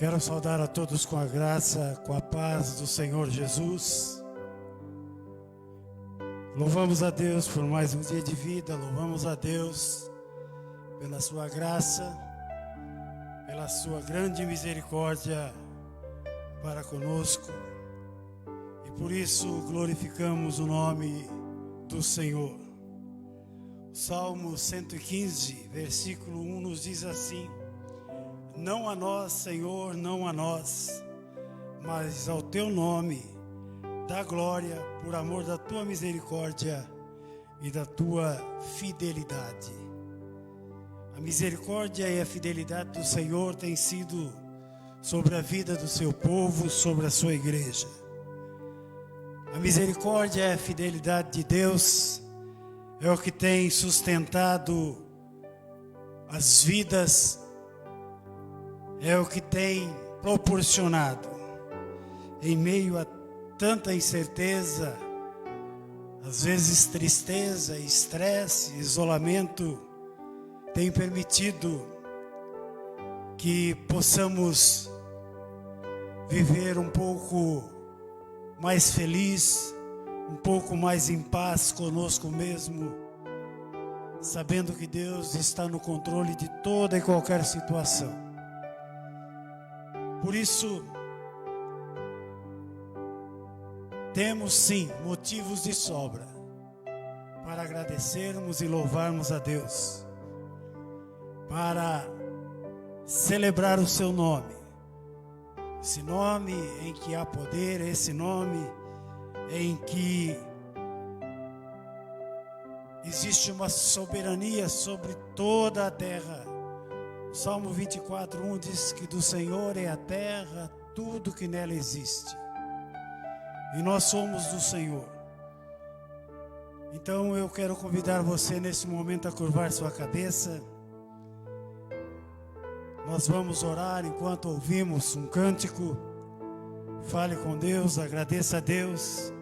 Quero saudar a todos com a graça, com a paz do Senhor Jesus. Louvamos a Deus por mais um dia de vida, louvamos a Deus pela sua graça, pela sua grande misericórdia para conosco. E por isso glorificamos o nome do Senhor. O Salmo 115, versículo 1 nos diz assim: não a nós, Senhor, não a nós, mas ao teu nome dá glória por amor da tua misericórdia e da tua fidelidade. A misericórdia e a fidelidade do Senhor tem sido sobre a vida do seu povo, sobre a sua igreja. A misericórdia e a fidelidade de Deus é o que tem sustentado as vidas, é o que tem proporcionado, em meio a tanta incerteza, às vezes tristeza, estresse, isolamento, tem permitido que possamos viver um pouco mais feliz, um pouco mais em paz conosco mesmo, sabendo que Deus está no controle de toda e qualquer situação. Por isso, temos sim motivos de sobra para agradecermos e louvarmos a Deus, para celebrar o seu nome, esse nome em que há poder, esse nome em que existe uma soberania sobre toda a terra. O Salmo 24:1 diz que do Senhor é a terra, tudo que nela existe. E nós somos do Senhor. Então eu quero convidar você nesse momento a curvar sua cabeça. Nós vamos orar enquanto ouvimos um cântico. Fale com Deus, agradeça a Deus.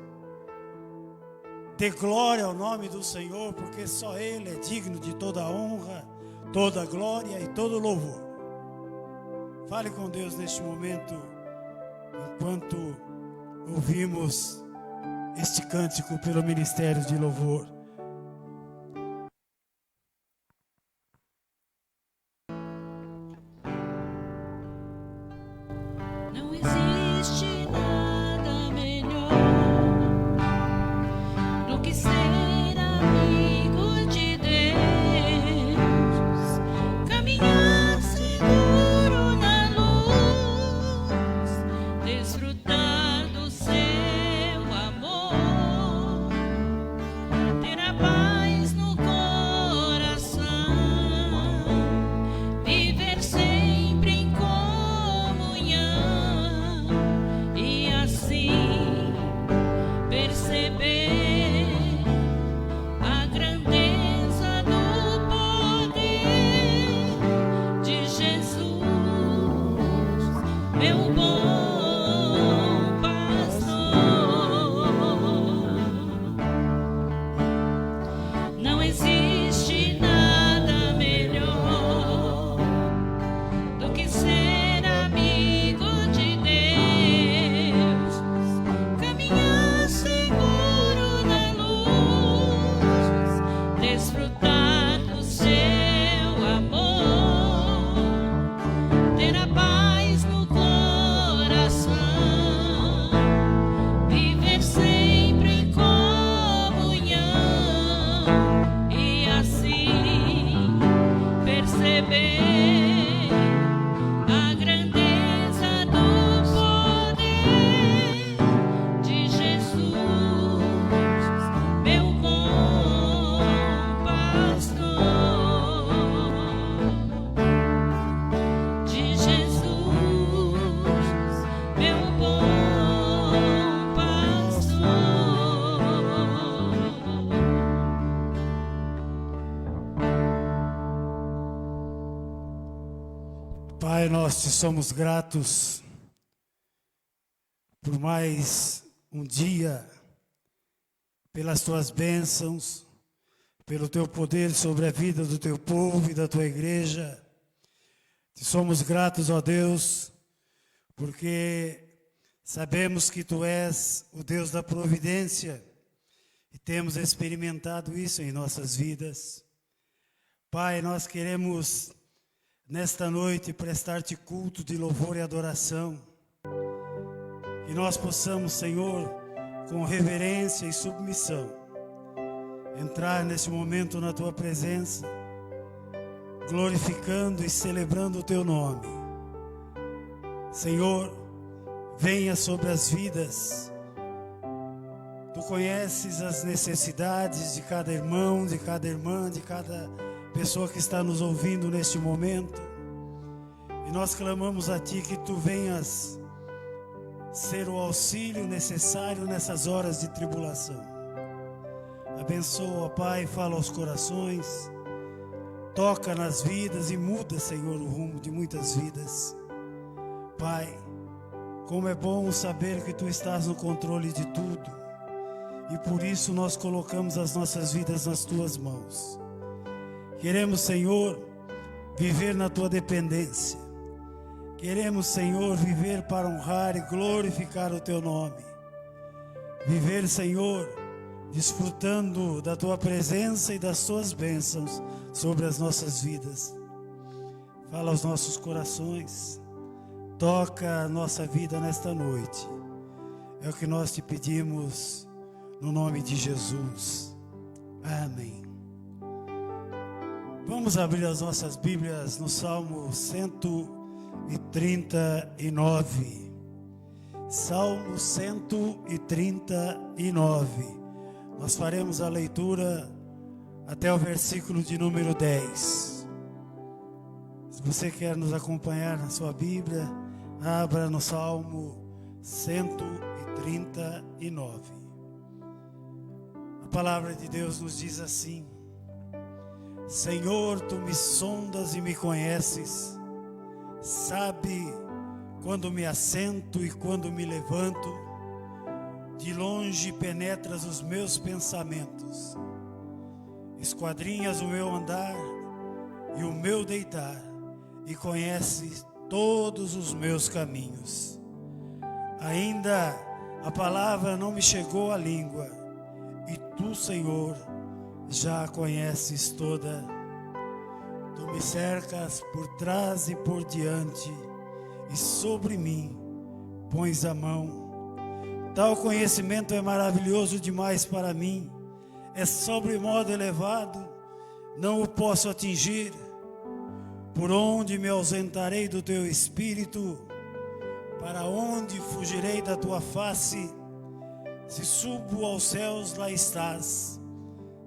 Dê glória ao nome do Senhor, porque só Ele é digno de toda a honra, toda a glória e todo o louvor. Fale com Deus neste momento, enquanto ouvimos este cântico pelo Ministério de Louvor. Não existe nada melhor do que ser amigo de Deus, caminhar seguro na luz, desfrutar do seu amor, ter a paz no coração, viver sempre em comunhão e assim perceber a grandeza do poder de Jesus, meu bom pastor. Não existe nada melhor do que ser amigo de Deus, caminhar seguro na luz, desfrutar do seu amor, ter a paz no coração, viver sempre em comunhão e assim perceber a grandeza do poder de Jesus, meu bom pastor, de Jesus, meu bom pastor. Pai, nós te somos gratos por mais um dia, pelas tuas bênçãos, pelo teu poder sobre a vida do teu povo e da tua igreja. Te somos gratos, ó Deus, porque sabemos que tu és o Deus da providência e temos experimentado isso em nossas vidas. Pai, nós queremos nesta noite prestar-te culto de louvor e adoração. Que nós possamos, Senhor, com reverência e submissão, entrar nesse momento na tua presença, glorificando e celebrando o teu nome. Senhor, venha sobre as vidas. Tu conheces as necessidades de cada irmão, de cada irmã, de cada pessoa que está nos ouvindo neste momento. E nós clamamos a Ti que Tu venhas ser o auxílio necessário nessas horas de tribulação. Abençoa, Pai, fala aos corações, toca nas vidas e muda, Senhor, o rumo de muitas vidas. Pai, como é bom saber que Tu estás no controle de tudo, e por isso nós colocamos as nossas vidas nas Tuas mãos. Queremos, Senhor, viver na Tua dependência. Queremos, Senhor, viver para honrar e glorificar o Teu nome. Viver, Senhor, desfrutando da Tua presença e das Tuas bênçãos sobre as nossas vidas. Fala aos nossos corações. Toca a nossa vida nesta noite. É o que nós te pedimos no nome de Jesus. Amém. Vamos abrir as nossas Bíblias no Salmo 139. Salmo 139. Nós faremos a leitura até o versículo de número 10. Se você quer nos acompanhar na sua Bíblia, abra no Salmo 139. A palavra de Deus nos diz assim: Senhor, tu me sondas e me conheces, sabe quando me assento e quando me levanto, de longe penetras os meus pensamentos, esquadrinhas o meu andar e o meu deitar, e conheces todos os meus caminhos. Ainda a palavra não me chegou à língua, e tu, Senhor, já a conheces toda. Tu me cercas por trás e por diante, e sobre mim pões a mão. Tal conhecimento é maravilhoso demais para mim, é sobremodo elevado, não o posso atingir. Por onde me ausentarei do teu espírito? Para onde fugirei da tua face? Se subo aos céus, lá estás.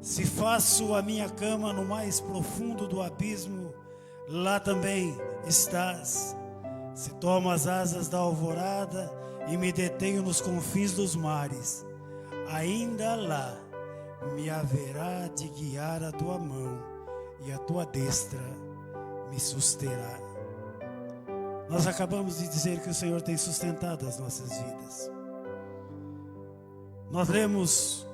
Se faço a minha cama no mais profundo do abismo, lá também estás. Se tomo as asas da alvorada e me detenho nos confins dos mares, ainda lá me haverá de guiar a tua mão, e a tua destra me susterá. Nós acabamos de dizer que o Senhor tem sustentado as nossas vidas. Nós lemos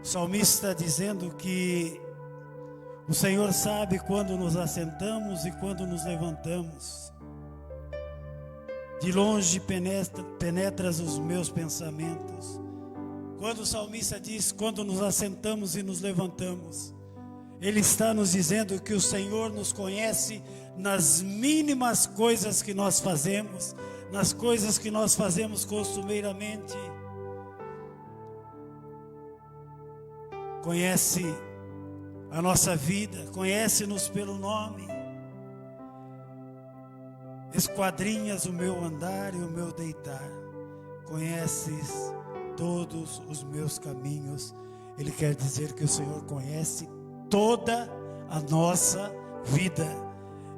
o salmista dizendo que o Senhor sabe quando nos assentamos e quando nos levantamos. De longe penetras os meus pensamentos. Quando o salmista diz quando nos assentamos e nos levantamos, ele está nos dizendo que o Senhor nos conhece nas mínimas coisas que nós fazemos, nas coisas que nós fazemos costumeiramente. Conhece a nossa vida, conhece-nos pelo nome. Esquadrinhas o meu andar e o meu deitar, conheces todos os meus caminhos. Ele quer dizer que o Senhor conhece toda a nossa vida.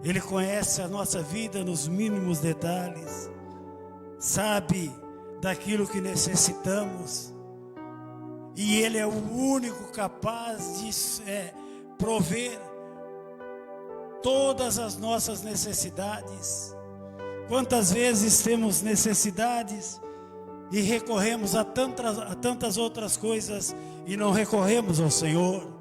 Ele conhece a nossa vida nos mínimos detalhes, sabe daquilo que necessitamos, e Ele é o único capaz de prover todas as nossas necessidades. Quantas vezes temos necessidades e recorremos a tantas outras coisas e não recorremos ao Senhor?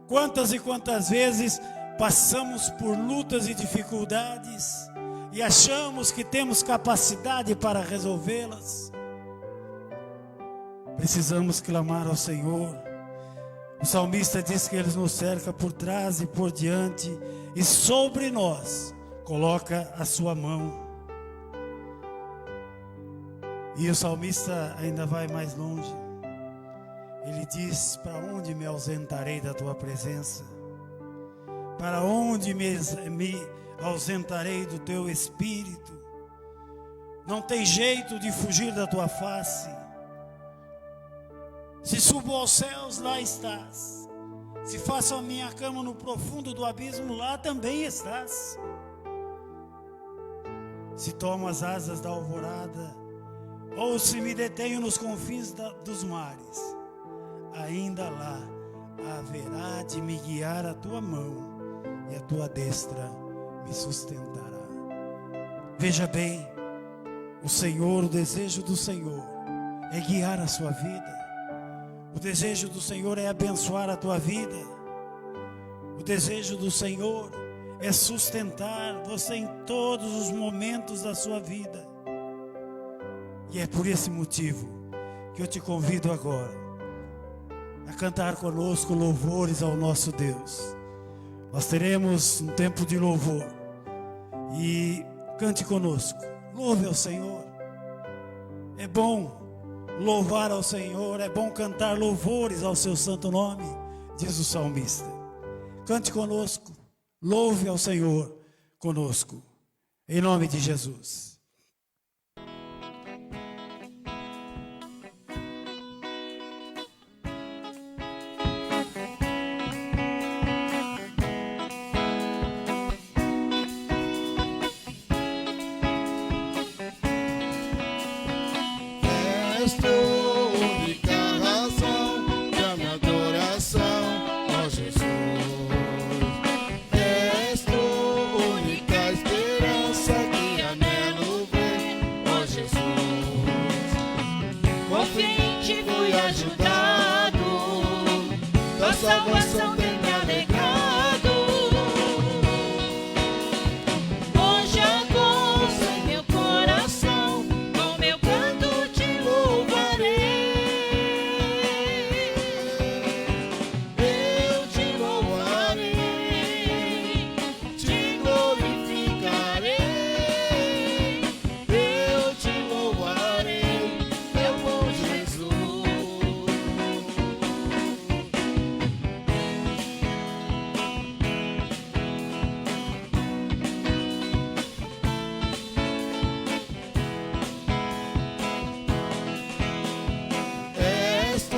Quantas e quantas vezes passamos por lutas e dificuldades e achamos que temos capacidade para resolvê-las? Precisamos clamar ao Senhor. O salmista diz que Ele nos cerca por trás e por diante, e sobre nós coloca a sua mão. E o salmista ainda vai mais longe. Ele diz: para onde me ausentarei da tua presença? Para onde me ausentarei do teu espírito? Não tem jeito de fugir da tua face. Se subo aos céus, lá estás. Se faço a minha cama no profundo do abismo, lá também estás. Se tomo as asas da alvorada, ou se me detenho nos confins dos mares, ainda lá haverá de me guiar a tua mão, e a tua destra me sustentará. Veja bem, o desejo do Senhor é guiar a sua vida. O desejo do Senhor é abençoar a tua vida. O desejo do Senhor é sustentar você em todos os momentos da sua vida. E é por esse motivo que eu te convido agora a cantar conosco louvores ao nosso Deus. Nós teremos um tempo de louvor, e cante conosco, louve ao Senhor. É bom louvar ao Senhor, é bom cantar louvores ao seu santo nome, diz o salmista. Cante conosco, louve ao Senhor conosco, em nome de Jesus. Esta única razão de salvação tem me alegrado. Hoje há gozo em meu coração, com meu canto te louvarei. Eu te louvarei, te glorificarei. Eu te louvarei, meu bom Jesus. És tu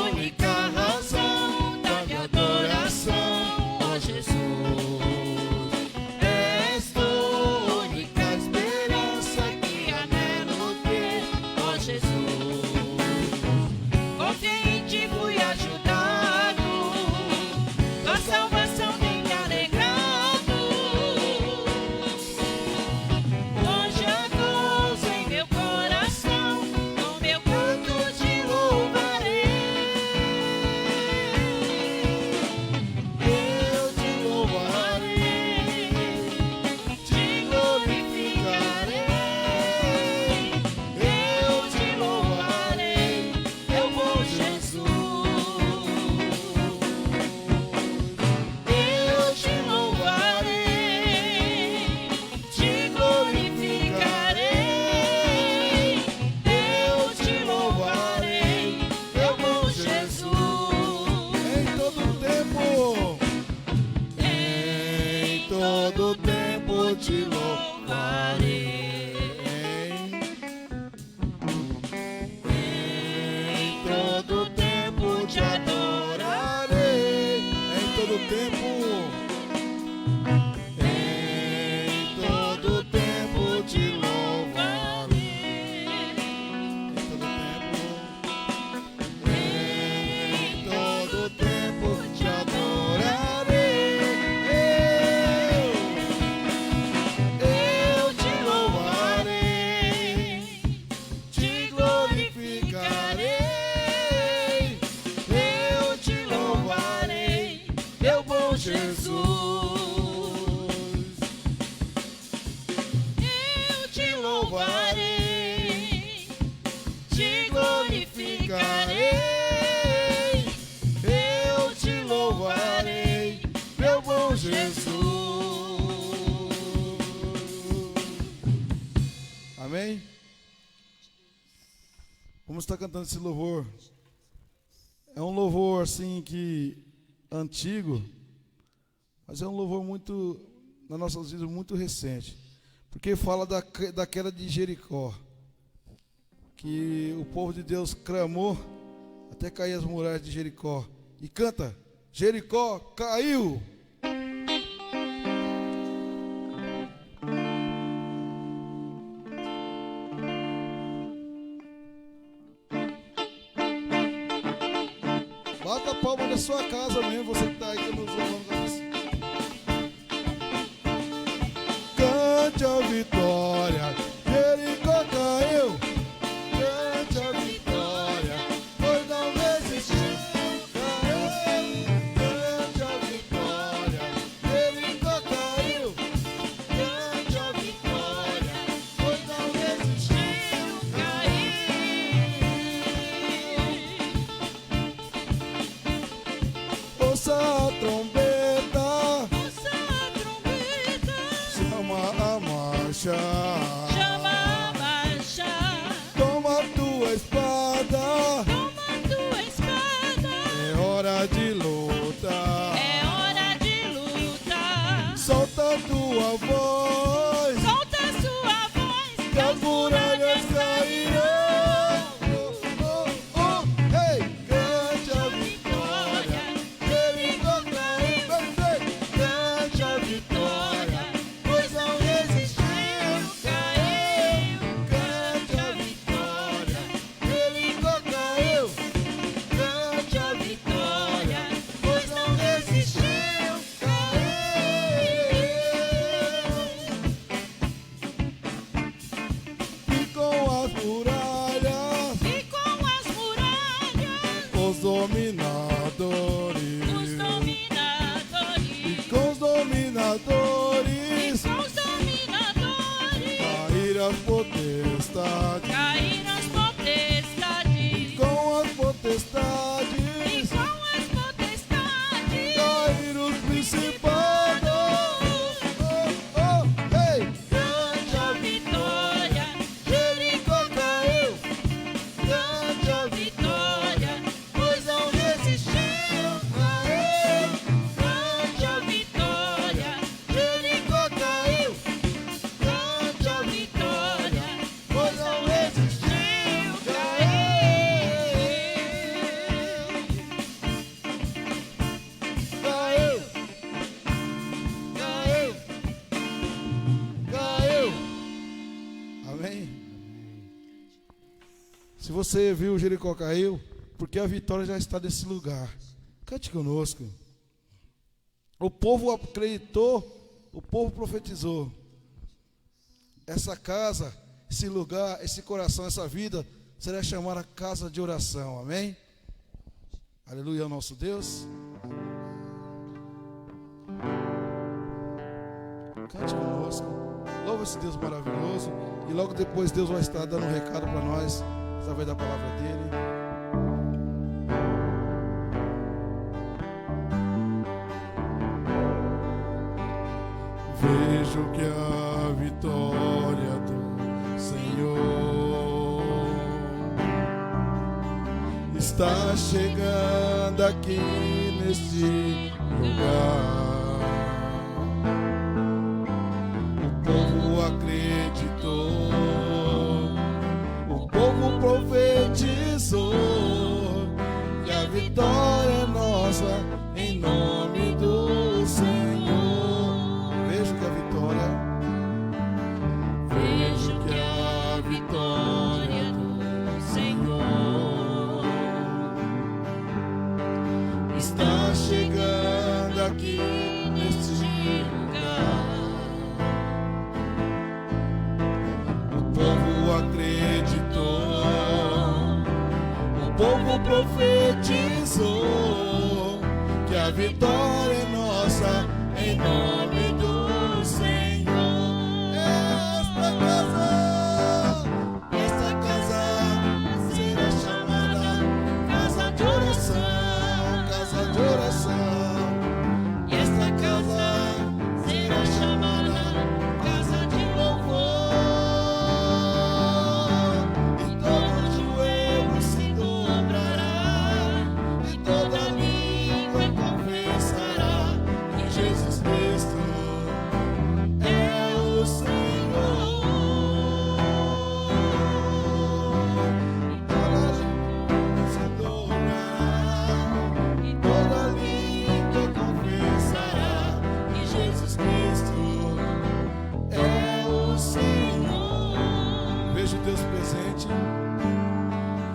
única razão da minha adoração, ó Jesus. És tu única esperança que anelo ter, ó Jesus. Confiei em ti, fui ajudado, tua salvação tem me alegrado. Hoje há gozo em meu coração, com meu canto te louvarei. Eu te louvarei, te glorificarei. Eu te louvarei, meu bom Jesus. Eu te louvarei, te glorificarei. Eu te louvarei, meu bom Jesus. Em todo tempo, Em todo tempo te louvarei. Em todo tempo te adorarei. em todo tempo, Em todo tempo te louvarei. em todo Em todo tempo, tempo te adorarei. Eu te louvarei, te glorificarei. Eu te louvarei, meu bom Jesus. Eu te louvarei, te glorificarei. Eu te louvarei, meu bom Jesus. amém? Vamos estar cantando esse louvor. É um louvor assim que antigo, mas é um louvor muito, nas nossas vidas, muito recente, porque fala da queda de Jericó, que o povo de Deus clamou até cair as muralhas de Jericó. E canta: Jericó caiu. Bata a palma da sua casa mesmo, você que está aí nos louvando. Cante a vitória, Jericó caiu. Cante a vitória, pois não resistiu. Caiu. Cante a vitória, Jericó caiu. Cante a vitória, pois não resistiu. Ouça a trombeta, chama a marcha. Chama a marcha, Toma a tua espada, toma tua espada. é hora de luta. É hora de luta. Solta a tua voz, Solta a sua voz, que as muralhas cairão. Hey! Cante a vitória, Jericó caiu. Cante a vitória, pois não resistiu. você viu Jericó caiu, porque a vitória já está nesse lugar. Cante conosco. O povo acreditou, o povo profetizou. Essa casa, esse lugar, esse coração, essa vida será chamada casa de oração. Amém? Aleluia ao nosso Deus. Cante conosco. Louva esse Deus maravilhoso. E logo depois Deus vai estar dando um recado para nós, através da palavra dele. Vejo que a vitória do Senhor está chegando aqui neste lugar. O povo acreditou, o povo profetizou que a vitória é nossa em nome do Senhor. Vejo que a vitória do Senhor está chegando aqui neste lugar. O povo acreditou, o povo profetizou que a vitória é nossa em nome do Senhor. Esta casa será chamada casa de oração, casa de oração. E esta casa será chamada casa de louvor. E todo joelho se dobrará, e toda língua confessará que Jesus Cristo é o Senhor. E toda língua se dobrará, e toda língua confessará que Jesus Cristo é o Senhor. Vejo Deus presente.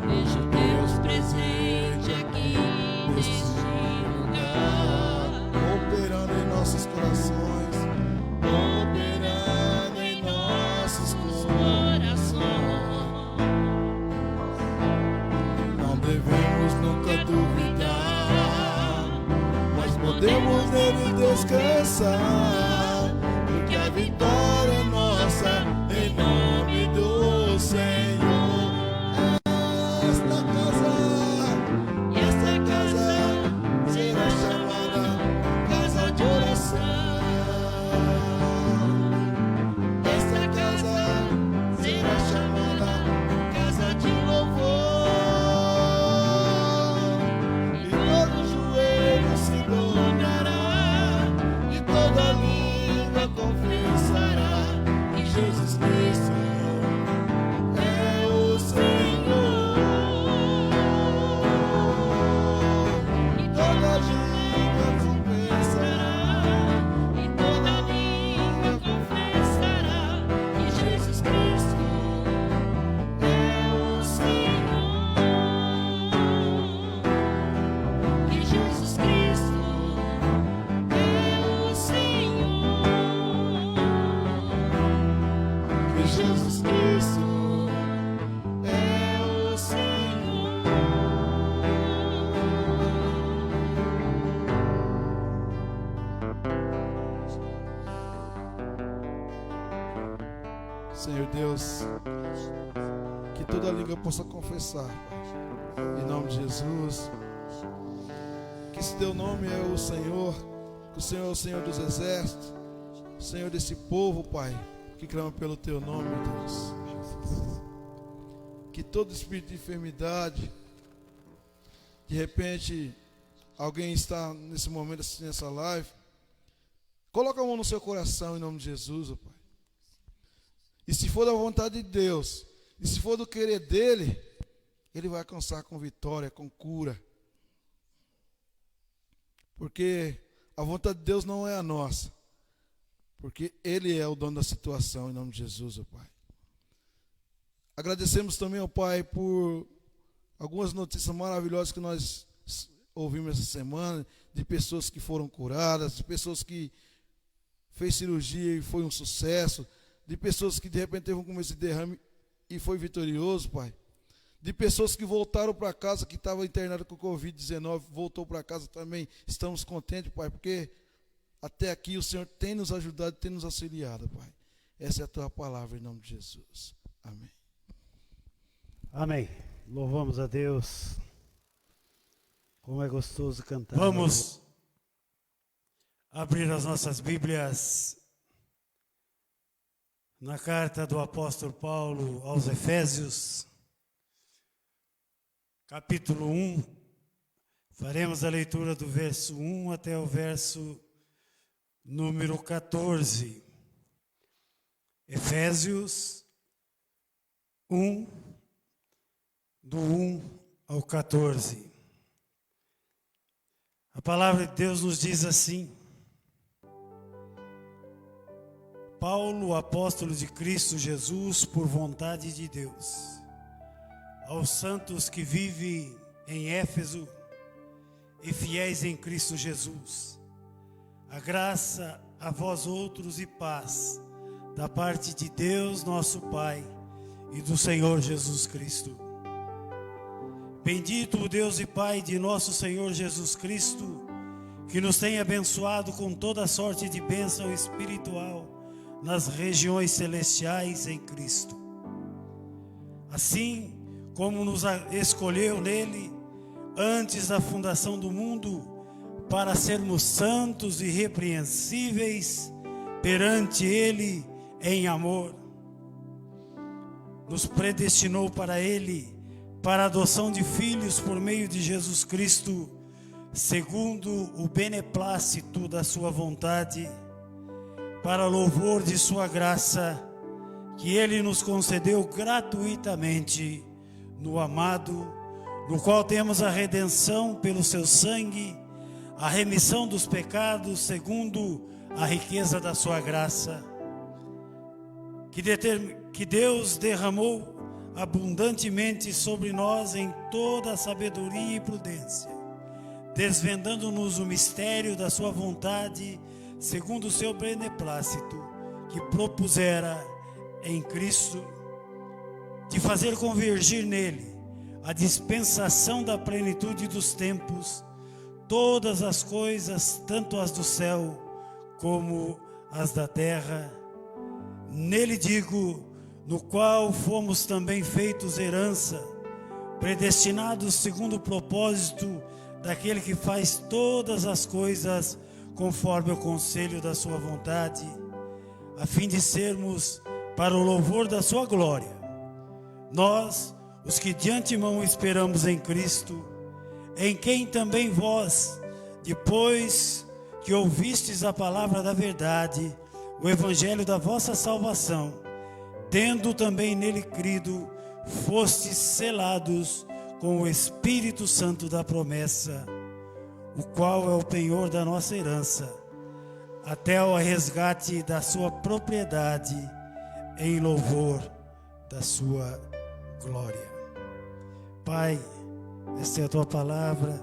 Vejo Deus presente aqui neste lugar, Operando em nossos corações, operando em nossos corações. Não devemos nunca duvidar, mas podemos nele descansar, porque a vitória é nossa em nome do Senhor. e esta casa Será chamada casa de oração. esta casa Será chamada casa de louvor. E todo joelho se dobrará, e toda língua confessará que Jesus Cristo é o Senhor. E toda língua confessará, e toda língua confessará que Jesus Cristo é o Senhor. que Jesus Cristo é o Senhor, Que Jesus Cristo é o Senhor. Senhor Deus, que toda língua possa confessar, Pai, em nome de Jesus, que esse teu nome é o Senhor, que o Senhor é o Senhor dos exércitos, o Senhor desse povo, Pai, que clama pelo teu nome, Deus. Que todo espírito de enfermidade, de repente, alguém está nesse momento assistindo essa live, coloca a mão no seu coração em nome de Jesus, ó Pai. E se for da vontade de Deus, e se for do querer dele, ele vai alcançar com vitória, com cura. Porque a vontade de Deus não é a nossa. Porque ele é o dono da situação, em nome de Jesus, ó Pai. Agradecemos também ao Pai por algumas notícias maravilhosas que nós ouvimos essa semana, de pessoas que foram curadas, de pessoas que fez cirurgia e foi um sucesso, de pessoas que de repente teve um começo de derrame e foi vitorioso, Pai. De pessoas que voltaram para casa, que estavam internadas com Covid-19, voltou para casa também. Estamos contentes, Pai, porque até aqui o Senhor tem nos ajudado, tem nos auxiliado, Pai. Essa é a Tua palavra, em nome de Jesus. Amém. Amém. Louvamos a Deus. Como é gostoso cantar. Vamos abrir as nossas Bíblias na carta do apóstolo Paulo aos Efésios, capítulo 1. Faremos a leitura do verso 1 até o verso número 14. Efésios 1, do 1 ao 14. A palavra de Deus nos diz assim: Paulo, apóstolo de Cristo Jesus, por vontade de Deus, aos santos que vivem em Éfeso e fiéis em Cristo Jesus, a graça a vós outros e paz, da parte de Deus nosso Pai e do Senhor Jesus Cristo. Bendito o Deus e Pai de nosso Senhor Jesus Cristo, que nos tem abençoado com toda sorte de bênção espiritual nas regiões celestiais em Cristo. Assim como nos escolheu nele antes da fundação do mundo, para sermos santos e irrepreensíveis perante ele em amor, nos predestinou para ele, para a adoção de filhos por meio de Jesus Cristo, segundo o beneplácito da sua vontade, para louvor de sua graça, que ele nos concedeu gratuitamente no amado, no qual temos a redenção pelo seu sangue, a remissão dos pecados segundo a riqueza da sua graça, que Deus derramou abundantemente sobre nós em toda a sabedoria e prudência, desvendando-nos o mistério da sua vontade, segundo o seu beneplácito, que propusera em Cristo, de fazer convergir nele a dispensação da plenitude dos tempos, todas as coisas, tanto as do céu como as da terra. Nele digo, no qual fomos também feitos herança, predestinados segundo o propósito daquele que faz todas as coisas conforme o conselho da sua vontade, a fim de sermos para o louvor da sua glória. Nós, os que de antemão esperamos em Cristo, em quem também vós, depois que ouvistes a palavra da verdade, o evangelho da vossa salvação, tendo também nele crido, fostes selados com o Espírito Santo da promessa, o qual é o penhor da nossa herança, até ao resgate da sua propriedade, em louvor da sua glória. Pai, esta é a tua palavra.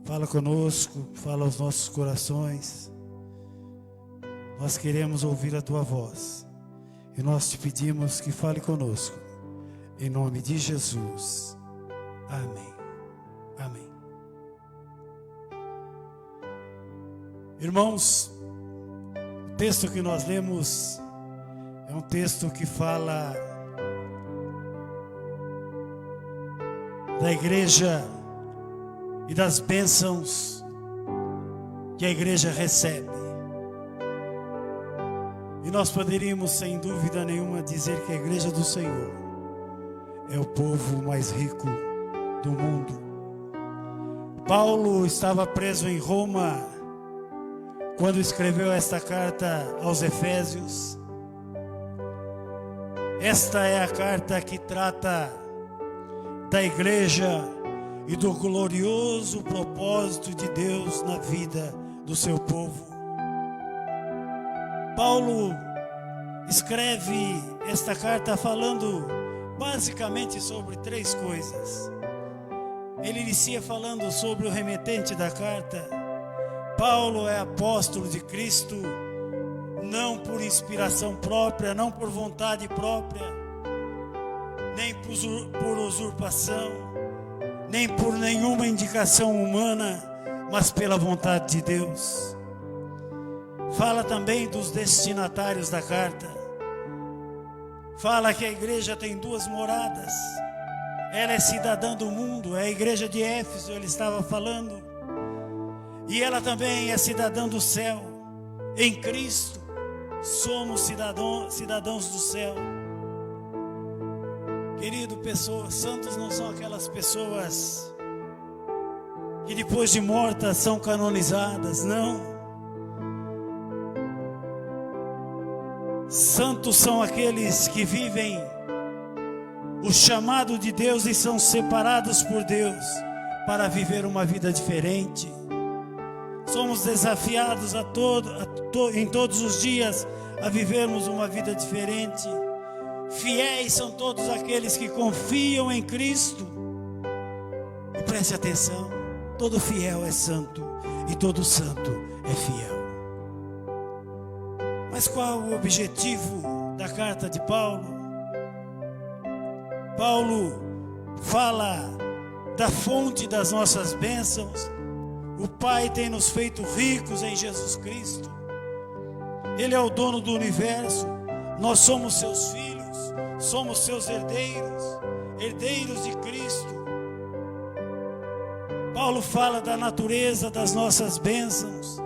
Fala conosco, fala aos nossos corações. Nós queremos ouvir a tua voz e nós te pedimos que fale conosco, em nome de Jesus. Amém. Amém. Irmãos, o texto que nós lemos é um texto que fala da igreja e das bênçãos que a igreja recebe. E nós poderíamos, sem dúvida nenhuma, dizer que a igreja do Senhor é o povo mais rico do mundo. Paulo estava preso em Roma quando escreveu esta carta aos Efésios. Esta é a carta que trata da igreja e do glorioso propósito de Deus na vida do seu povo. Paulo escreve esta carta falando basicamente sobre 3 coisas. Ele inicia falando sobre o remetente da carta. Paulo é apóstolo de Cristo, não por inspiração própria, não por vontade própria, nem por usurpação, nem por nenhuma indicação humana, mas pela vontade de Deus. Fala também dos destinatários da carta. Fala que a igreja tem 2 moradas. Ela é cidadã do mundo, é a igreja de Éfeso, ele estava falando. E ela também é cidadã do céu. Em Cristo, somos cidadãos do céu. Querido, pessoas, santos não são aquelas pessoas que depois de mortas são canonizadas, não. Santos são aqueles que vivem o chamado de Deus e são separados por Deus para viver uma vida diferente. Somos desafiados em todos os dias a vivermos uma vida diferente. Fiéis são todos aqueles que confiam em Cristo. E preste atenção, todo fiel é santo e todo santo é fiel. Mas qual o objetivo da carta de Paulo? Paulo fala da fonte das nossas bênçãos. O Pai tem nos feito ricos em Jesus Cristo. Ele é o dono do universo. Nós somos seus filhos, somos seus herdeiros, herdeiros de Cristo. Paulo fala da natureza das nossas bênçãos.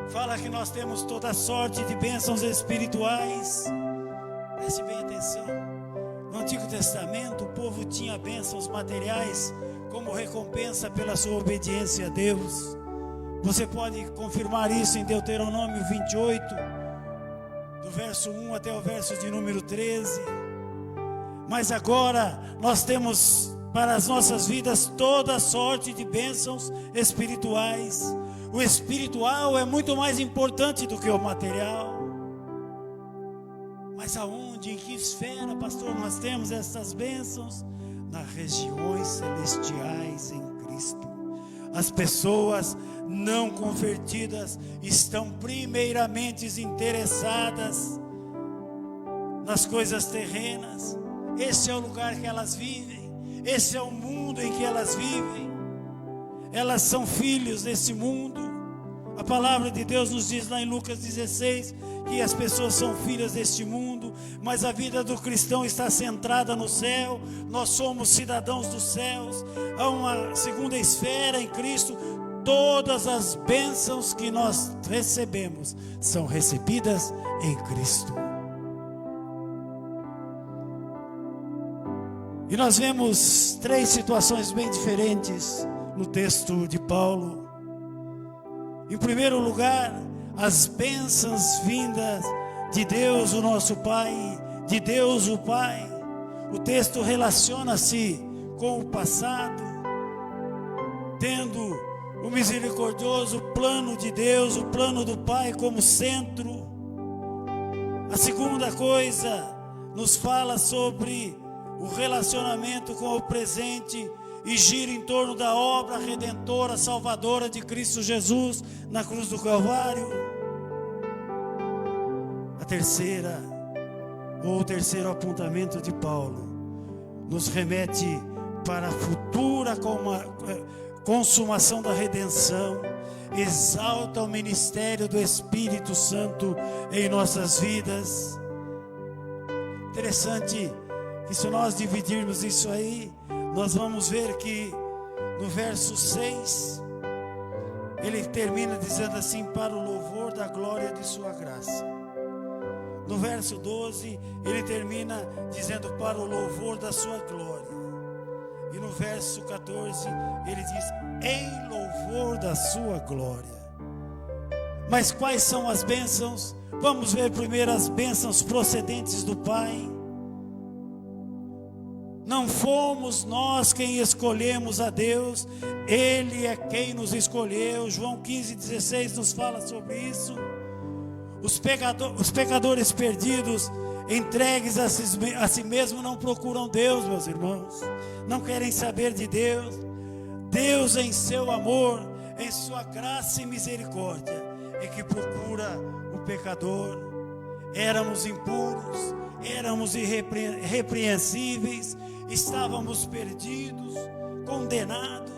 Fala que nós temos toda sorte de bênçãos espirituais. Preste bem atenção. No Antigo Testamento, o povo tinha bênçãos materiais como recompensa pela sua obediência a Deus. Você pode confirmar isso em Deuteronômio 28, do verso 1 até o verso de número 13. Mas agora nós temos para as nossas vidas toda sorte de bênçãos espirituais. O espiritual é muito mais importante do que o material. Mas aonde, em que esfera, pastor, nós temos essas bênçãos? Nas regiões celestiais em Cristo. As pessoas não convertidas estão primeiramente interessadas nas coisas terrenas. Esse é o lugar que elas vivem. Esse é o mundo em que elas vivem. Elas são filhos desse mundo. A palavra de Deus nos diz lá em Lucas 16 que as pessoas são filhas deste mundo, mas a vida do cristão está centrada no céu. Nós somos cidadãos dos céus. Há uma segunda esfera em Cristo. Todas as bênçãos que nós recebemos são recebidas em Cristo. E nós vemos 3 situações bem diferentes no texto de Paulo. Em primeiro lugar, as bênçãos vindas de Deus, o nosso Pai, de Deus, o Pai. O texto relaciona-se com o passado, tendo o misericordioso plano de Deus, o plano do Pai como centro. A segunda coisa nos fala sobre o relacionamento com o presente e gira em torno da obra redentora, salvadora de Cristo Jesus na cruz do Calvário. A terceira, ou o terceiro apontamento de Paulo, nos remete para a futura consumação da redenção. Exalta o ministério do Espírito Santo em nossas vidas. Interessante que se nós dividirmos isso aí, nós vamos ver que no verso 6, ele termina dizendo assim: para o louvor da glória de sua graça. No verso 12, ele termina dizendo para o louvor da sua glória. E no verso 14, ele diz em louvor da sua glória. Mas quais são as bênçãos? Vamos ver primeiro as bênçãos procedentes do Pai. Não fomos nós quem escolhemos a Deus, Ele é quem nos escolheu. João 15,16 nos fala sobre isso. Os pecadores perdidos, entregues a si mesmo, não procuram Deus, meus irmãos. Não querem saber de Deus. Deus, em seu amor, em sua graça e misericórdia, é que procura o pecador. Éramos impuros, éramos irrepreensíveis, estávamos perdidos, condenados.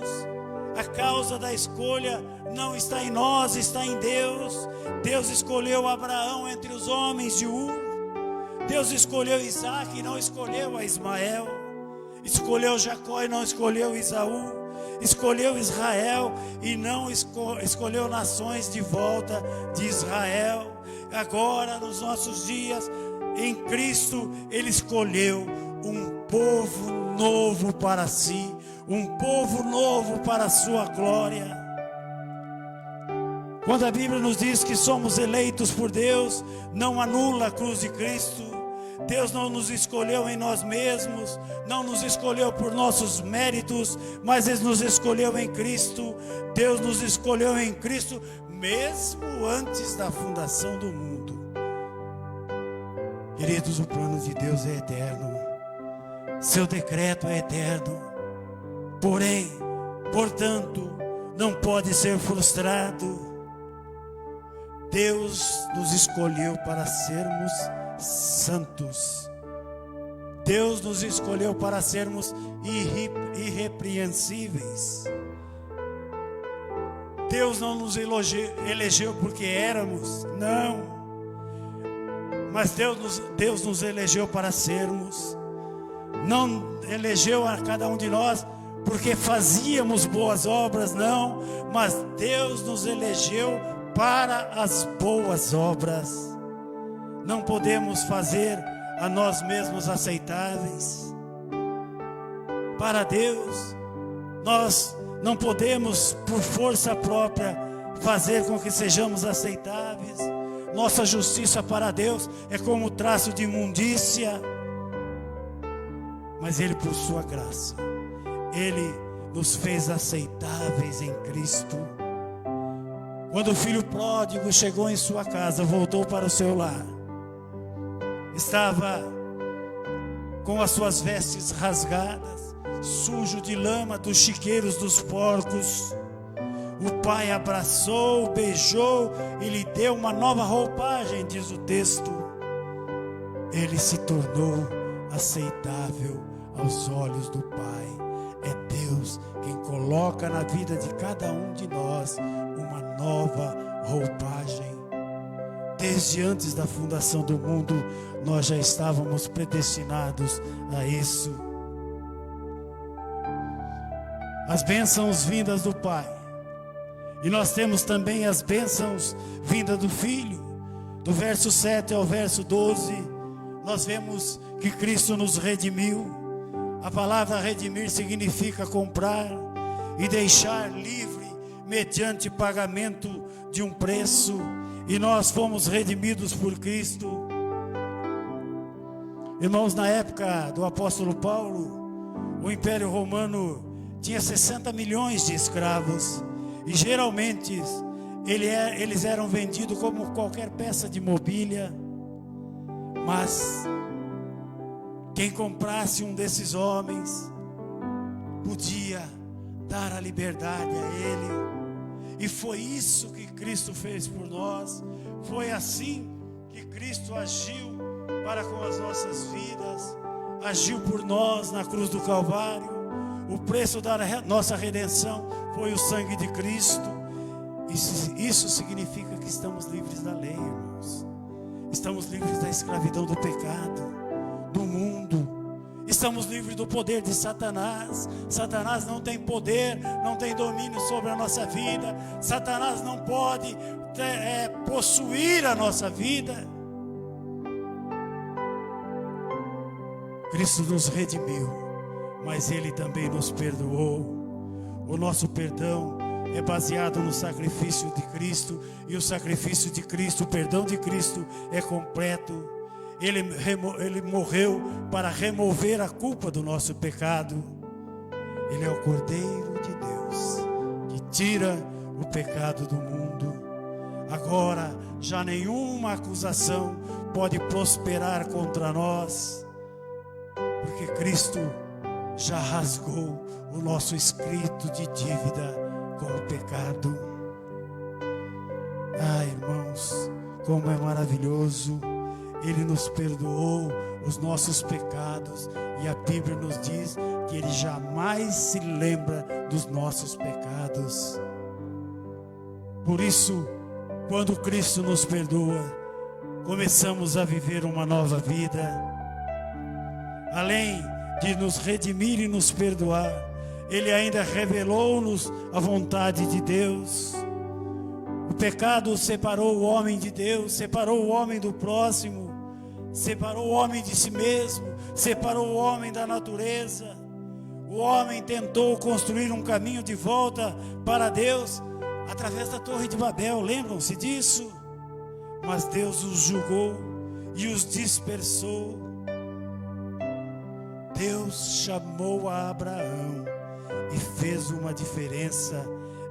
A causa da escolha não está em nós, está em Deus. Deus escolheu Abraão entre os homens de Ur. Deus escolheu Isaac e não escolheu a Ismael. Escolheu Jacó e não escolheu Esaú. Escolheu Israel e não escolheu nações de volta de Israel. Agora, nos nossos dias, em Cristo, Ele escolheu um povo novo para si, um povo novo para a sua glória. Quando a Bíblia nos diz que somos eleitos por Deus, não anula a cruz de Cristo. Deus não nos escolheu em nós mesmos, não nos escolheu por nossos méritos, mas Ele nos escolheu em Cristo. Deus nos escolheu em Cristo mesmo antes da fundação do mundo. Queridos, o plano de Deus é eterno, seu decreto é eterno, porém, portanto, não pode ser frustrado. Deus nos escolheu para sermos santos. Deus nos escolheu para sermos irrepreensíveis. Deus não nos elegeu porque éramos, não. Mas Deus nos elegeu para sermos. Não elegeu a cada um de nós porque fazíamos boas obras, não. Mas Deus nos elegeu para as boas obras. Não podemos fazer a nós mesmos aceitáveis. Para Deus, nós não podemos, por força própria, fazer com que sejamos aceitáveis. Nossa justiça para Deus é como traço de imundícia. Mas Ele, por sua graça, Ele nos fez aceitáveis em Cristo. Quando o filho pródigo chegou em sua casa, voltou para o seu lar, estava com as suas vestes rasgadas, sujo de lama dos chiqueiros dos porcos. O pai abraçou, beijou e lhe deu uma nova roupagem, diz o texto. Ele se tornou aceitável aos olhos do Pai. É Deus quem coloca na vida de cada um de nós uma nova roupagem. Desde antes da fundação do mundo, nós já estávamos predestinados a isso. As bênçãos vindas do Pai, e nós temos também as bênçãos vindas do Filho. Do verso 7 ao verso 12, nós vemos que Cristo nos redimiu. A palavra redimir significa comprar e deixar livre mediante pagamento de um preço. E nós fomos redimidos por Cristo. Irmãos, na época do apóstolo Paulo, o Império Romano tinha 60 milhões de escravos. E geralmente eles eram vendidos como qualquer peça de mobília. Mas quem comprasse um desses homens podia dar a liberdade a ele. E foi isso que Cristo fez por nós. Foi assim que Cristo agiu para com as nossas vidas. Agiu por nós na cruz do Calvário. O preço da nossa redenção foi o sangue de Cristo. Isso significa que estamos livres da lei, irmãos. Estamos livres da escravidão do pecado, do mundo. Estamos livres do poder de Satanás. Satanás não tem poder, não tem domínio sobre a nossa vida. Satanás não pode possuir a nossa vida. Cristo nos redimiu, mas Ele também nos perdoou. O nosso perdão é baseado no sacrifício de Cristo. E o sacrifício de Cristo, o perdão de Cristo é completo. Ele morreu para remover a culpa do nosso pecado. Ele é o Cordeiro de Deus que tira o pecado do mundo. Agora já nenhuma acusação pode prosperar contra nós, porque Cristo já rasgou o nosso escrito de dívida com o pecado. Ah, irmãos, como é maravilhoso! Ele nos perdoou os nossos pecados, e a Bíblia nos diz que Ele jamais se lembra dos nossos pecados. Por isso, quando Cristo nos perdoa, começamos a viver uma nova vida. Além de nos redimir e nos perdoar, Ele ainda revelou-nos a vontade de Deus. O pecado separou o homem de Deus, separou o homem do próximo, separou o homem de si mesmo, separou o homem da natureza. O homem tentou construir um caminho de volta para Deus através da Torre de Babel, lembram-se disso? Mas Deus os julgou e os dispersou. Deus chamou a Abraão e fez uma diferença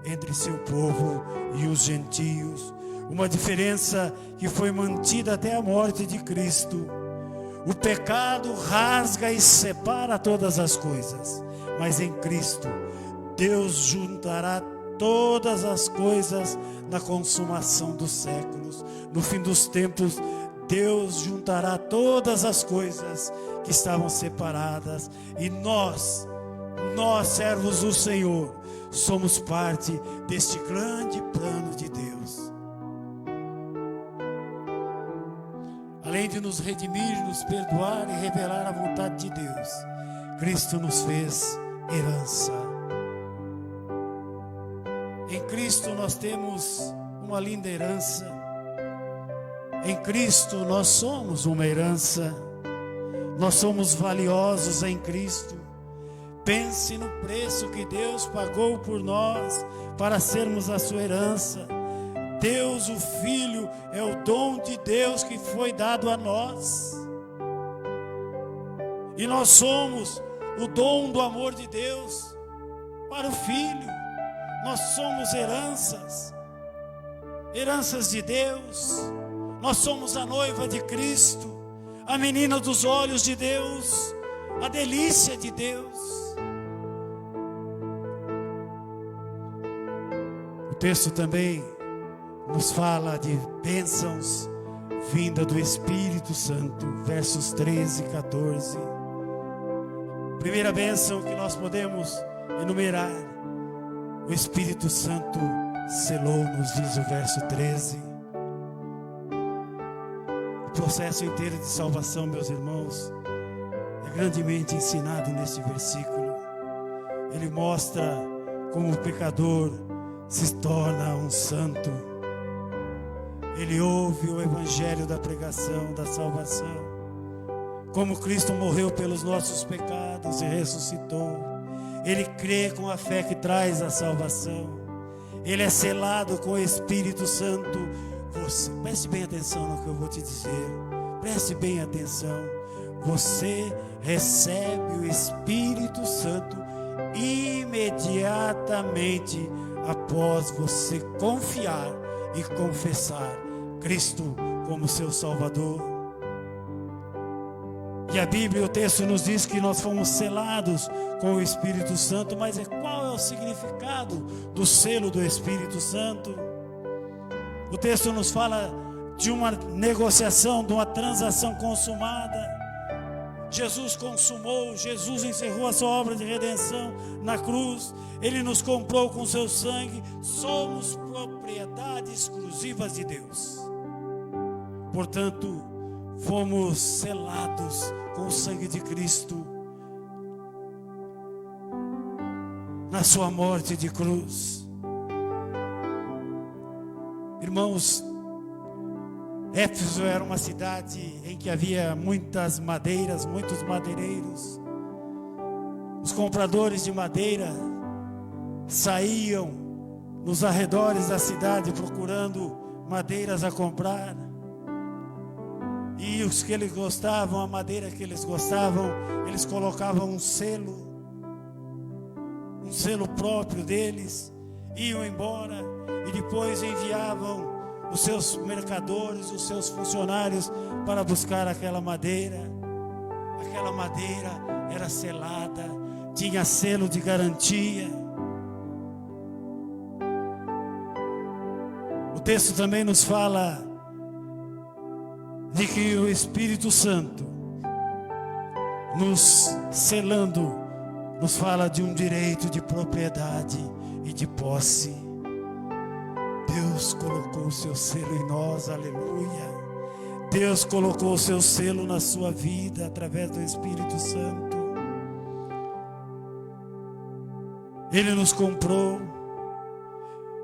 entre seu povo e os gentios, uma diferença que foi mantida até a morte de Cristo. O pecado rasga e separa todas as coisas, mas em Cristo Deus juntará todas as coisas na consumação dos séculos. No fim dos tempos, Deus juntará todas as coisas que estavam separadas, e nós, servos do Senhor, somos parte deste grande plano de Deus. Além de nos redimir, nos perdoar e revelar a vontade de Deus, Cristo nos fez herança. Em Cristo nós temos uma linda herança. Em Cristo nós somos uma herança. Nós somos valiosos em Cristo. Pense no preço que Deus pagou por nós para sermos a sua herança. Deus, o Filho, é o dom de Deus que foi dado a nós. E nós somos o dom do amor de Deus para o Filho. Nós somos heranças de Deus. Nós somos a noiva de Cristo, a menina dos olhos de Deus, a delícia de Deus. O texto também nos fala de bênçãos vinda do Espírito Santo, versos 13 e 14. Primeira bênção que nós podemos enumerar: o Espírito Santo selou-nos, diz o verso 13. O processo inteiro de salvação, meus irmãos, é grandemente ensinado neste versículo. Ele mostra como o pecador se torna um santo. Ele ouve o evangelho da pregação, da salvação, como Cristo morreu pelos nossos pecados e ressuscitou. Ele crê com a fé que traz a salvação. Ele é selado com o Espírito Santo. Você, preste bem atenção no que eu vou te dizer. Preste bem atenção. Você recebe o Espírito Santo imediatamente após você confiar e confessar Cristo como seu Salvador. E a Bíblia, o texto nos diz que nós fomos selados com o Espírito Santo, mas qual é o significado do selo do Espírito Santo? O texto nos fala de uma negociação, de uma transação consumada. Jesus consumou, Jesus encerrou a sua obra de redenção na cruz. Ele nos comprou com seu sangue. Somos propriedade exclusiva de Deus. Portanto, fomos selados com o sangue de Cristo na sua morte de cruz. Irmãos, Éfeso era uma cidade em que havia muitas madeiras, muitos madeireiros. Os compradores de madeira saíam nos arredores da cidade procurando madeiras a comprar. E os que eles gostavam, a madeira que eles gostavam, eles colocavam um selo próprio deles, iam embora e depois enviavam os seus mercadores, os seus funcionários para buscar aquela madeira. Aquela madeira era selada, tinha selo de garantia. O texto também nos fala de que o Espírito Santo, nos selando, nos fala de um direito de propriedade e de posse. Deus colocou o seu selo em nós, aleluia. Deus colocou o seu selo na sua vida através do Espírito Santo. Ele nos comprou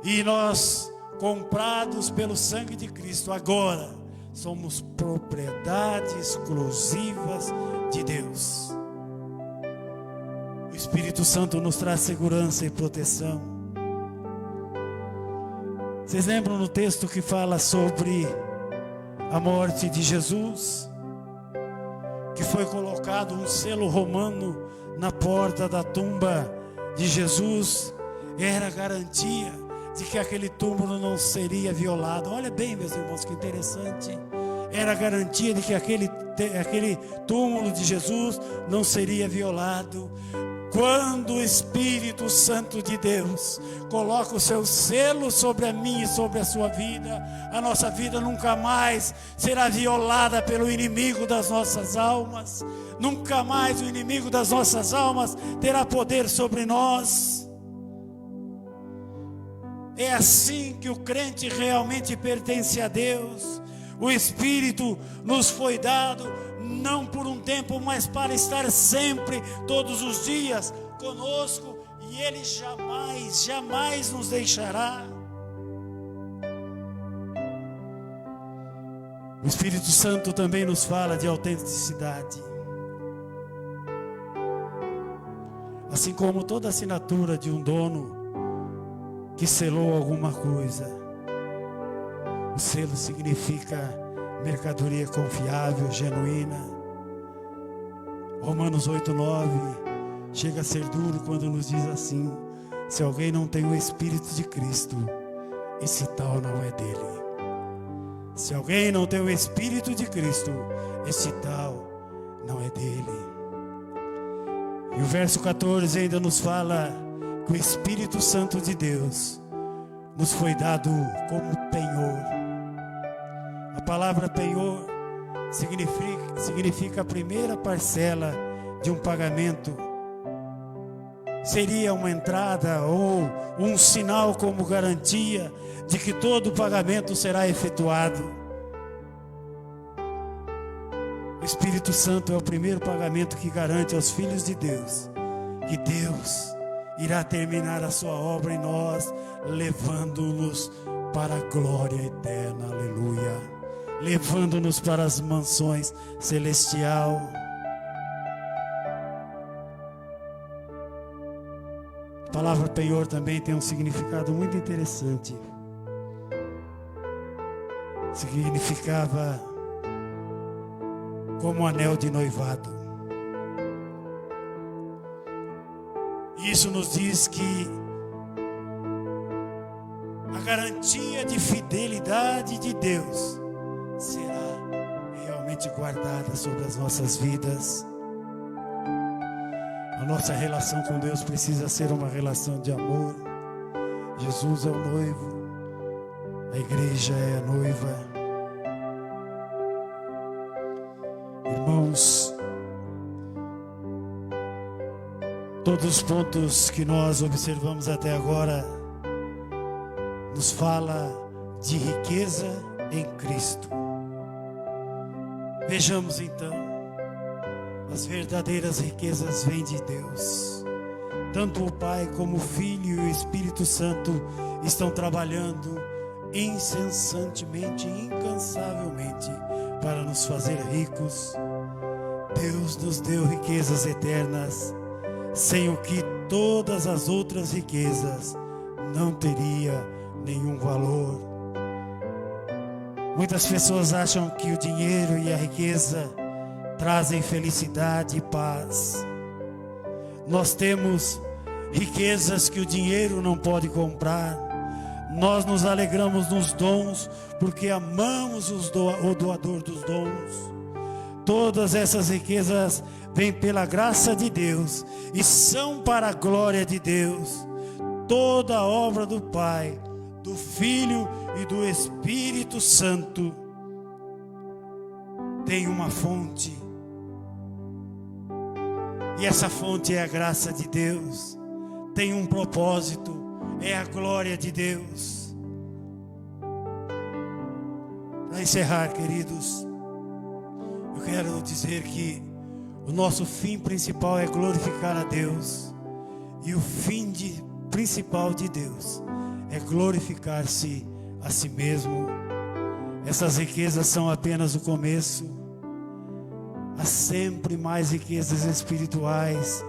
e nós, comprados pelo sangue de Cristo, agora somos propriedade exclusivas de Deus. O Espírito Santo nos traz segurança e proteção. Vocês lembram no texto que fala sobre a morte de Jesus? Que foi colocado um selo romano na porta da tumba de Jesus. Era garantia de que aquele túmulo não seria violado. Olha bem, meus irmãos, que interessante. Era a garantia de que aquele túmulo de Jesus não seria violado. Quando o Espírito Santo de Deus coloca o seu selo sobre a minha e sobre a sua vida, a nossa vida nunca mais será violada pelo inimigo das nossas almas. Nunca mais o inimigo das nossas almas terá poder sobre nós. É assim que o crente realmente pertence a Deus. O Espírito nos foi dado, não por um tempo, mas para estar sempre, todos os dias, conosco. E Ele jamais, jamais nos deixará. O Espírito Santo também nos fala de autenticidade. Assim como toda assinatura de um dono que selou alguma coisa, o selo significa mercadoria confiável, genuína. Romanos 8:9 chega a ser duro quando nos diz assim: se alguém não tem o Espírito de Cristo, esse tal não é dele. Se alguém não tem o Espírito de Cristo, esse tal não é dele. E o verso 14 ainda nos fala que o Espírito Santo de Deus nos foi dado como penhor. A palavra penhor significa a primeira parcela de um pagamento. Seria uma entrada ou um sinal como garantia de que todo o pagamento será efetuado. O Espírito Santo é o primeiro pagamento que garante aos filhos de Deus que Deus irá terminar a sua obra em nós, levando-nos para a glória eterna, aleluia, levando-nos para as mansões celestial. A palavra penhor também tem um significado muito interessante. Significava como anel de noivado. Isso nos diz que a garantia de fidelidade de Deus será realmente guardada sobre as nossas vidas. A nossa relação com Deus precisa ser uma relação de amor. Jesus é o noivo, a igreja é a noiva. Irmãos, todos os pontos que nós observamos até agora nos fala de riqueza em Cristo. Vejamos então, as verdadeiras riquezas vêm de Deus. Tanto o Pai como o Filho e o Espírito Santo estão trabalhando incessantemente, incansavelmente para nos fazer ricos. Deus nos deu riquezas eternas, sem o que todas as outras riquezas não teria nenhum valor. Muitas pessoas acham que o dinheiro e a riqueza trazem felicidade e paz. Nós temos riquezas que o dinheiro não pode comprar. Nós nos alegramos nos dons, porque amamos o doador dos dons. Todas essas riquezas vêm pela graça de Deus e são para a glória de Deus. Toda a obra do Pai, do Filho e do Espírito Santo tem uma fonte. E essa fonte é a graça de Deus. Tem um propósito, é a glória de Deus. Para encerrar, queridos, eu quero dizer que o nosso fim principal é glorificar a Deus. E o fim principal de Deus é glorificar-se a si mesmo. Essas riquezas são apenas o começo. Há sempre mais riquezas espirituais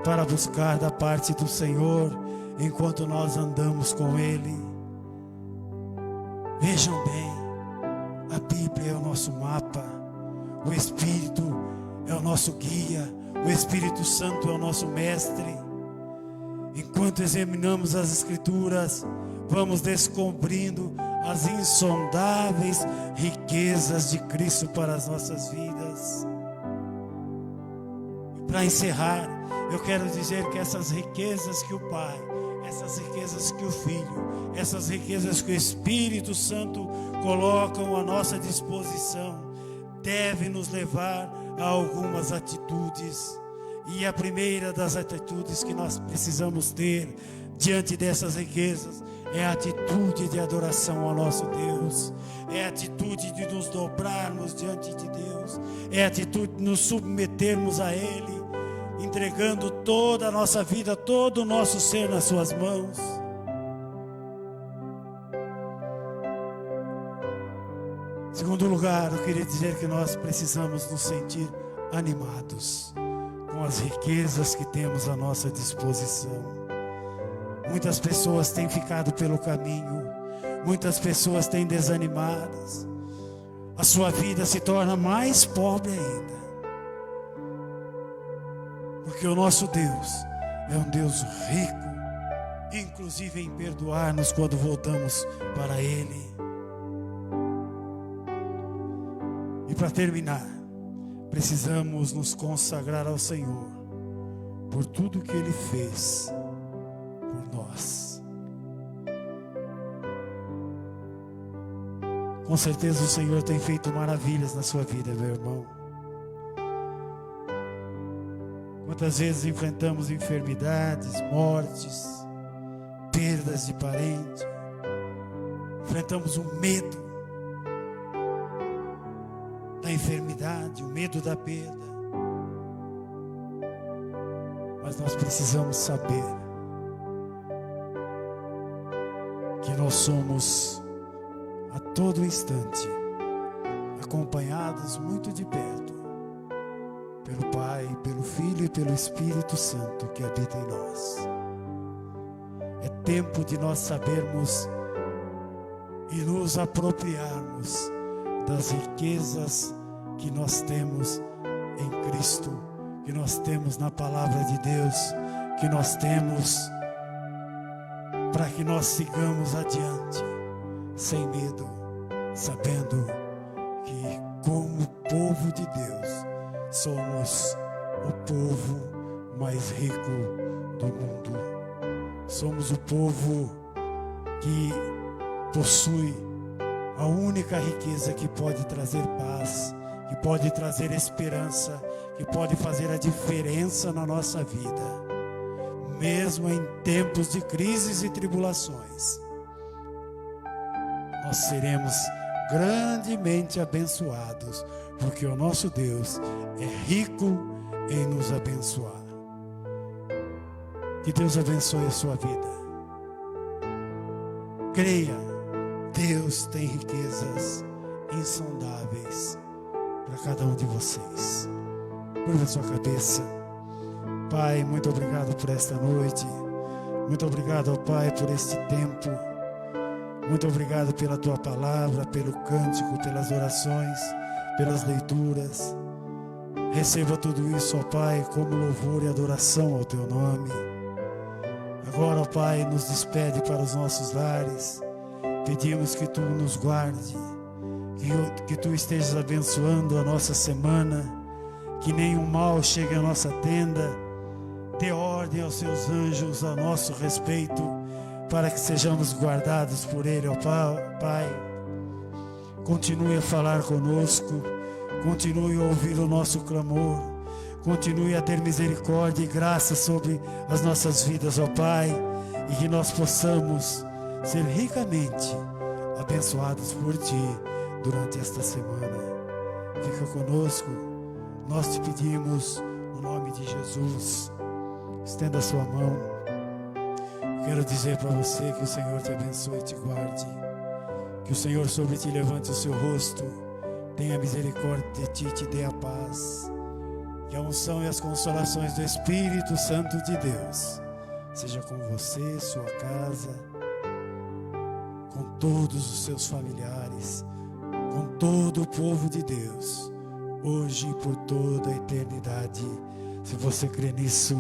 para buscar da parte do Senhor enquanto nós andamos com Ele. Vejam bem, a Bíblia é o nosso mapa, o Espírito é o nosso guia, o Espírito Santo é o nosso mestre. Enquanto examinamos as Escrituras, vamos descobrindo as insondáveis riquezas de Cristo para as nossas vidas. Para encerrar, eu quero dizer que essas riquezas que o Pai, essas riquezas que o Filho, essas riquezas que o Espírito Santo colocam à nossa disposição, devem nos levar a algumas atitudes. E a primeira das atitudes que nós precisamos ter diante dessas riquezas é a atitude de adoração ao nosso Deus, é a atitude de nos dobrarmos diante de Deus, é a atitude de nos submetermos a Ele, entregando toda a nossa vida, todo o nosso ser nas suas mãos. Em segundo lugar, eu queria dizer que nós precisamos nos sentir animados com as riquezas que temos à nossa disposição. Muitas pessoas têm ficado pelo caminho, muitas pessoas têm desanimado, a sua vida se torna mais pobre ainda, porque o nosso Deus é um Deus rico, inclusive em perdoar-nos quando voltamos para Ele. E para terminar, precisamos nos consagrar ao Senhor por tudo que Ele fez por nós. Com certeza o Senhor tem feito maravilhas na sua vida, meu irmão. Quantas vezes enfrentamos enfermidades, mortes, perdas de parente, enfrentamos o medo da enfermidade, o medo da perda. Mas nós precisamos saber que nós somos a todo instante acompanhados muito de perto pelo Pai, pelo Filho e pelo Espírito Santo que habita em nós. É tempo de nós sabermos e nos apropriarmos das riquezas que nós temos em Cristo, que nós temos na palavra de Deus, que nós temos para que nós sigamos adiante sem medo, sabendo que como povo de Deus somos o povo mais rico do mundo. Somos o povo que possui a única riqueza que pode trazer paz, que pode trazer esperança, que pode fazer a diferença na nossa vida, mesmo em tempos de crises e tribulações. Nós seremos grandemente abençoados, porque o nosso Deus é rico em nos abençoar. Que Deus abençoe a sua vida. Creia, Deus tem riquezas insondáveis para cada um de vocês. Curva a sua cabeça. Pai, muito obrigado por esta noite. Muito obrigado, ó Pai, por este tempo. Muito obrigado pela Tua palavra, pelo cântico, pelas orações, pelas leituras. Receba tudo isso, ó Pai, como louvor e adoração ao Teu nome. Agora, ó Pai, nos despede para os nossos lares. Pedimos que Tu nos guarde, que Tu estejas abençoando a nossa semana, que nenhum mal chegue à nossa tenda. Dê ordem aos Seus anjos a nosso respeito, para que sejamos guardados por Ele, ó Pai. Continue a falar conosco, continue a ouvir o nosso clamor, continue a ter misericórdia e graça sobre as nossas vidas, ó Pai, e que nós possamos ser ricamente abençoados por Ti durante esta semana. Fica conosco, nós te pedimos no nome de Jesus. Estenda a sua mão. Quero dizer para você que o Senhor te abençoe e te guarde, que o Senhor sobre ti levante o seu rosto, tenha misericórdia de ti e te dê a paz, que a unção e as consolações do Espírito Santo de Deus seja com você, sua casa, com todos os seus familiares, com todo o povo de Deus, hoje e por toda a eternidade. Se você crê nisso,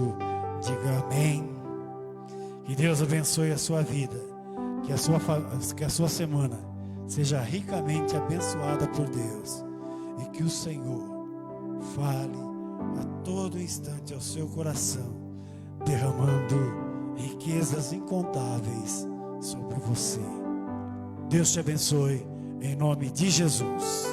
diga amém. Que Deus abençoe a sua vida, que a sua semana seja ricamente abençoada por Deus, e que o Senhor fale a todo instante ao seu coração, derramando riquezas incontáveis sobre você. Deus te abençoe, em nome de Jesus.